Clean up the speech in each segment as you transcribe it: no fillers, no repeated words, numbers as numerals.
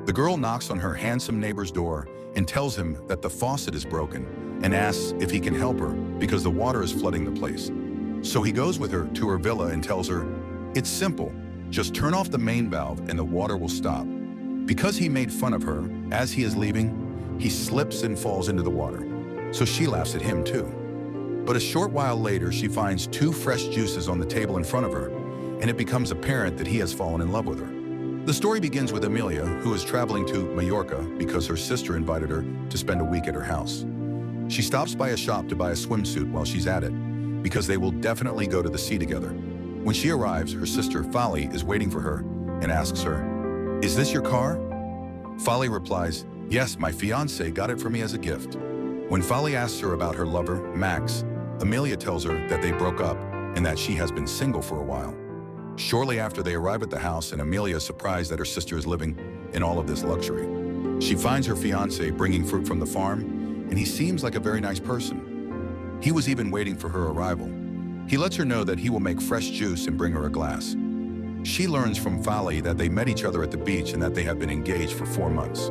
The girl knocks on her handsome neighbor's door and tells him that the faucet is broken and asks if he can help her because the water is flooding the place. So he goes with her to her villa and tells her, "It's simple, just turn off the main valve and the water will stop." Because he made fun of her, as he is leaving, he slips and falls into the water. So she laughs at him too. But a short while later, she finds 2 fresh juices on the table in front of her, and it becomes apparent that he has fallen in love with her. The story begins with Amelia, who is traveling to Mallorca because her sister invited her to spend a week at her house. She stops by a shop to buy a swimsuit while she's at it, because they will definitely go to the sea together. When she arrives, her sister, Folly, is waiting for her and asks her, "Is this your car?" Folly replies, "Yes, my fiancé got it for me as a gift." When Folly asks her about her lover, Max, Amelia tells her that they broke up and that she has been single for a while. Shortly after, they arrive at the house and Amelia is surprised that her sister is living in all of this luxury. She finds her fiancé bringing fruit from the farm, and he seems like a very nice person. He was even waiting for her arrival. He lets her know that he will make fresh juice and bring her a glass. She learns from Folly that they met each other at the beach and that they have been engaged for 4 months.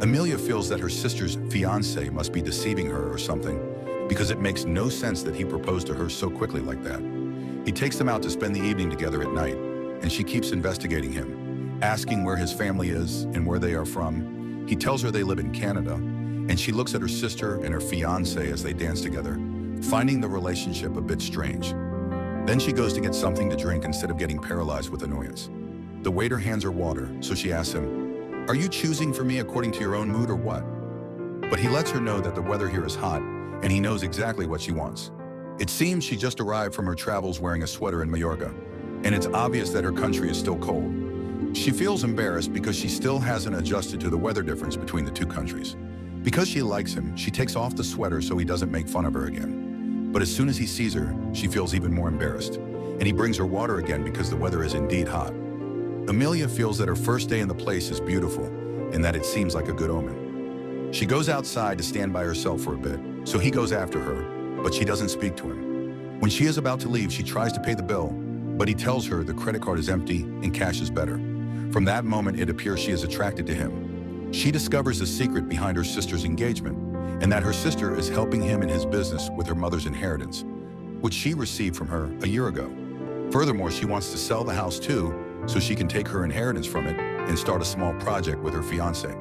Amelia feels that her sister's fiancé must be deceiving her or something, because it makes no sense that he proposed to her so quickly like that. He takes them out to spend the evening together at night, and she keeps investigating him, asking where his family is and where they are from. He tells her they live in Canada, and she looks at her sister and her fiancé as they dance together, finding the relationship a bit strange. Then she goes to get something to drink instead of getting paralyzed with annoyance. The waiter hands her water, so she asks him, "Are you choosing for me according to your own mood or what?" But he lets her know that the weather here is hot, and he knows exactly what she wants. It seems she just arrived from her travels wearing a sweater in Mallorca, and it's obvious that her country is still cold. She feels embarrassed because she still hasn't adjusted to the weather difference between the 2 countries. Because she likes him, she takes off the sweater so he doesn't make fun of her again. But as soon as he sees her, she feels even more embarrassed, and he brings her water again because the weather is indeed hot. Amelia feels that her first day in the place is beautiful, and that it seems like a good omen. She goes outside to stand by herself for a bit, so he goes after her, but she doesn't speak to him. When she is about to leave, she tries to pay the bill, but he tells her the credit card is empty and cash is better. From that moment, it appears she is attracted to him. She discovers the secret behind her sister's engagement, and that her sister is helping him in his business with her mother's inheritance, which she received from her a year ago. Furthermore, she wants to sell the house too, so she can take her inheritance from it and start a small project with her fiancé.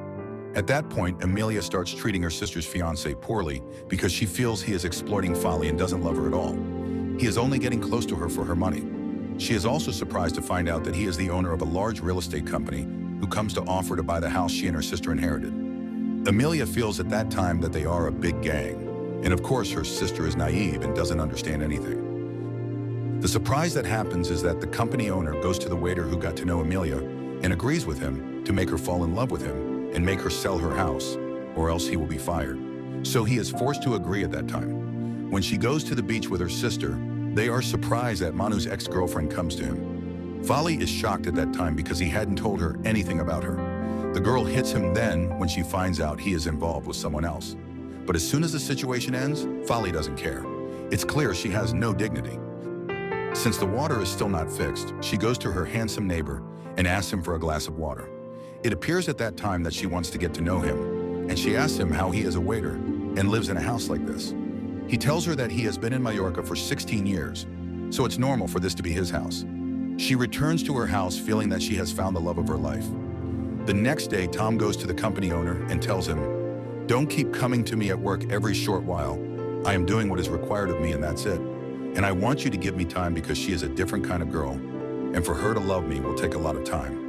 At that point, Amelia starts treating her sister's fiancé poorly because she feels he is exploiting Folly and doesn't love her at all. He is only getting close to her for her money. She is also surprised to find out that he is the owner of a large real estate company who comes to offer to buy the house she and her sister inherited. Amelia feels at that time that they are a big gang, and of course her sister is naive and doesn't understand anything. The surprise that happens is that the company owner goes to the waiter who got to know Amelia and agrees with him to make her fall in love with him and make her sell her house, or else he will be fired. So he is forced to agree at that time. When she goes to the beach with her sister, they are surprised that Manu's ex-girlfriend comes to him. Folly is shocked at that time because he hadn't told her anything about her. The girl hits him then when she finds out he is involved with someone else. But as soon as the situation ends, Folly doesn't care. It's clear she has no dignity. Since the water is still not fixed, she goes to her handsome neighbor and asks him for a glass of water. It appears at that time that she wants to get to know him, and she asks him how he is a waiter and lives in a house like this. He tells her that he has been in Mallorca for 16 years, so it's normal for this to be his house. She returns to her house feeling that she has found the love of her life. The next day, Tom goes to the company owner and tells him, "Don't keep coming to me at work every short while. I am doing what is required of me and that's it. And I want you to give me time because she is a different kind of girl, and for her to love me will take a lot of time."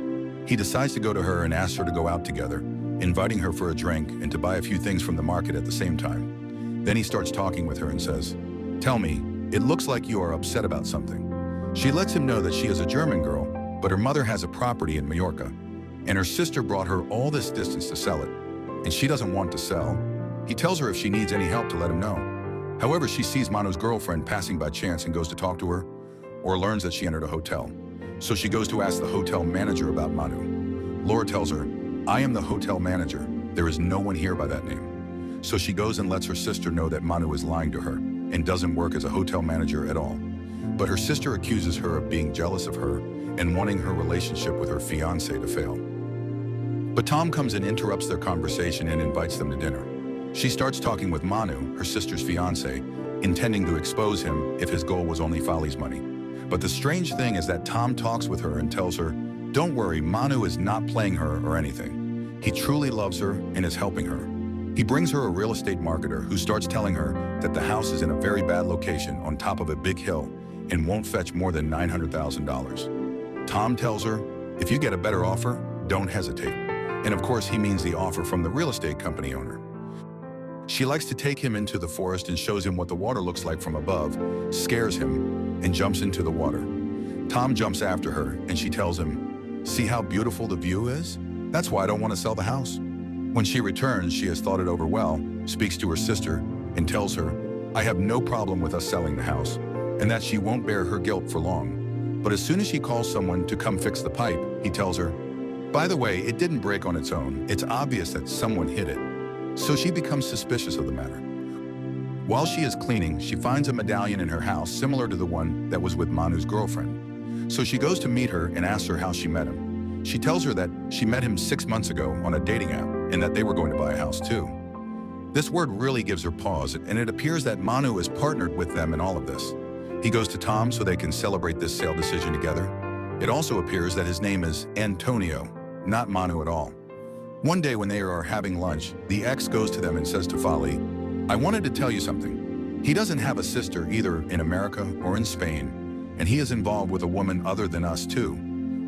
He decides to go to her and asks her to go out together, inviting her for a drink and to buy a few things from the market at the same time. Then he starts talking with her and says, "Tell me, it looks like you are upset about something." She lets him know that she is a German girl, but her mother has a property in Mallorca, and her sister brought her all this distance to sell it, and she doesn't want to sell. He tells her if she needs any help to let him know. However, she sees Manu's girlfriend passing by chance and goes to talk to her, or learns that she entered a hotel. So she goes to ask the hotel manager about Manu. Laura tells her, "I am the hotel manager. There is no one here by that name." So she goes and lets her sister know that Manu is lying to her and doesn't work as a hotel manager at all. But her sister accuses her of being jealous of her and wanting her relationship with her fiancé to fail. But Tom comes and interrupts their conversation and invites them to dinner. She starts talking with Manu, her sister's fiancé, intending to expose him if his goal was only Folly's money. But the strange thing is that Tom talks with her and tells her, "Don't worry, Manu is not playing her or anything. He truly loves her and is helping her." He brings her a real estate marketer who starts telling her that the house is in a very bad location on top of a big hill and won't fetch more than $900,000. Tom tells her, "If you get a better offer, don't hesitate." And of course, he means the offer from the real estate company owner. She likes to take him into the forest and shows him what the water looks like from above, scares him, and jumps into the water. Tom jumps after her, and she tells him, "See how beautiful the view is? That's why I don't want to sell the house." When she returns, she has thought it over well, speaks to her sister, and tells her, "I have no problem with us selling the house, and that she won't bear her guilt for long." But as soon as she calls someone to come fix the pipe, he tells her, "By the way, it didn't break on its own. It's obvious that someone hit it." So she becomes suspicious of the matter. While she is cleaning, she finds a medallion in her house similar to the one that was with Manu's girlfriend. So she goes to meet her and asks her how she met him. She tells her that she met him 6 months ago on a dating app and that they were going to buy a house too. This word really gives her pause, and it appears that Manu has partnered with them in all of this. He goes to Tom so they can celebrate this sale decision together. It also appears that his name is Antonio, not Manu at all. One day when they are having lunch, the ex goes to them and says to Folly, "I wanted to tell you something. He doesn't have a sister either in America or in Spain, and he is involved with a woman other than us too.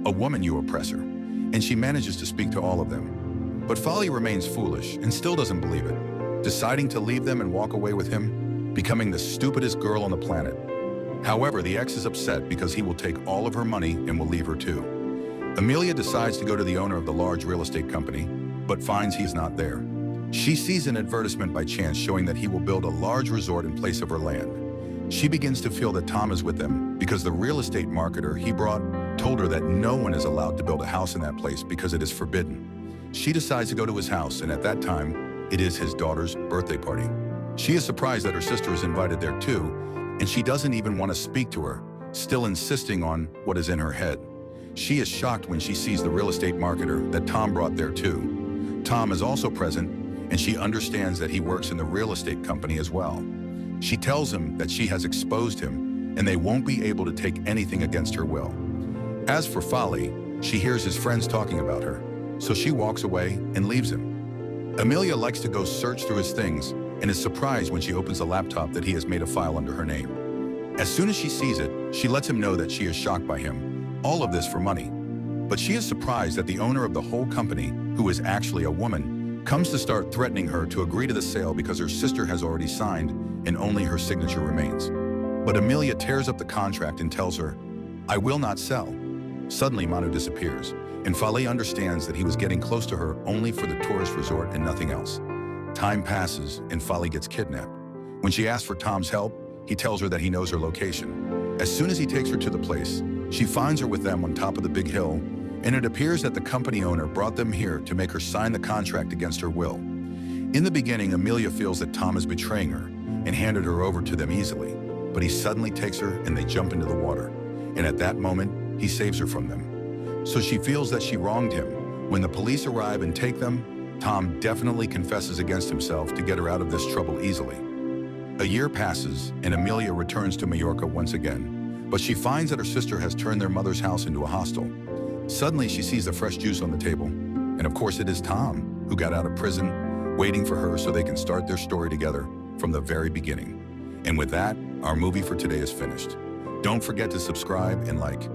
A woman, you oppressor." And she manages to speak to all of them. But Folly remains foolish and still doesn't believe it, deciding to leave them and walk away with him, becoming the stupidest girl on the planet. However, the ex is upset because he will take all of her money and will leave her too. Amelia decides to go to the owner of the large real estate company, but finds he's not there. She sees an advertisement by chance showing that he will build a large resort in place of her land. She begins to feel that Tom is with them because the real estate marketer he brought told her that no one is allowed to build a house in that place because it is forbidden. She decides to go to his house, and at that time, it is his daughter's birthday party. She is surprised that her sister is invited there too, and she doesn't even want to speak to her, still insisting on what is in her head. She is shocked when she sees the real estate marketer that Tom brought there too. Tom is also present, and she understands that he works in the real estate company as well. She tells him that she has exposed him, and they won't be able to take anything against her will. As for Folly, she hears his friends talking about her, so she walks away and leaves him. Amelia likes to go search through his things and is surprised when she opens the laptop that he has made a file under her name. As soon as she sees it, she lets him know that she is shocked by him, all of this for money. But she is surprised that the owner of the whole company, who is actually a woman, comes to start threatening her to agree to the sale because her sister has already signed and only her signature remains. But Amelia tears up the contract and tells her, "I will not sell." Suddenly, Manu disappears, and Folly understands that he was getting close to her only for the tourist resort and nothing else. Time passes, and Folly gets kidnapped. When she asks for Tom's help, he tells her that he knows her location. As soon as he takes her to the place, she finds her with them on top of the big hill, and it appears that the company owner brought them here to make her sign the contract against her will. In the beginning, Amelia feels that Tom is betraying her and handed her over to them easily, but he suddenly takes her and they jump into the water, and at that moment, he saves her from them. So she feels that she wronged him. When the police arrive and take them, Tom definitely confesses against himself to get her out of this trouble easily. A year passes, and Amelia returns to Mallorca once again, but she finds that her sister has turned their mother's house into a hostel. Suddenly, she sees the fresh juice on the table, and of course it is Tom, who got out of prison, waiting for her so they can start their story together from the very beginning. And with that, our movie for today is finished. Don't forget to subscribe and like.